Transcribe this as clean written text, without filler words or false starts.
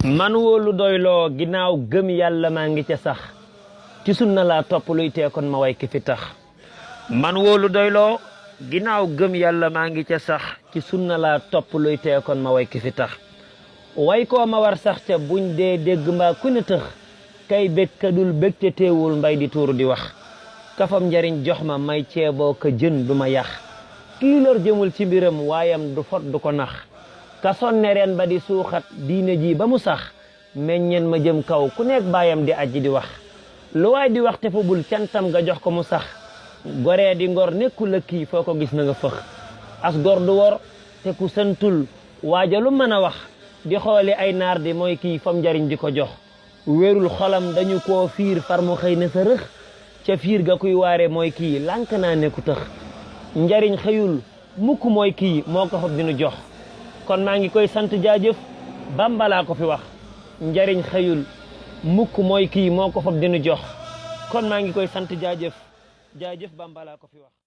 man wóolu doyloo ginnaaw gëm yàlla maa ngi ca sax ci sunna laa topp luy teekon ma way ki fi tax man wóolu doyloo ginnaaw gëm yàlla maa ngi ca sax ci sunna laa topp luy teekon ma way ki fi tax way koo ma war sax ca buñ dee dégg mbaa ku ne tëx kay bég ka dul bég te teewul mbay di tuur di wax kafam njariñ jox ma may ceeboo ka jën du ma yax kii lor jëmul ci mbiram waayam du fot du ko nax ka sonne reen ba di suuxat diine ji ba mu sax meññeen ma jëm kaw ku nekk baayam di aji di wax lu waay di wax te fa bul cantam nga jox ko mu sax goree di ngor nekku la kii foo ko gis na nga fëx as gor du wor te ku santul waaja lu mën a wax di xooli ay naar di mooy kii fam njariñ di ko jox wérul xolam dañu koo fiir far mu xëy na sa rëx ca fiir ga kuy waare mooy kii lànk naa ne ku tëx njariñ xëyul mukk mooy kii moo ko fab dinu jox kon maa ngi koy sant jaajëf Bamba laa ko fi wax njariñ xëyul mukk mooy kii moo ko fab dinu jox kon maa ngi koy sant jaajëf Bamba laa ko fi wax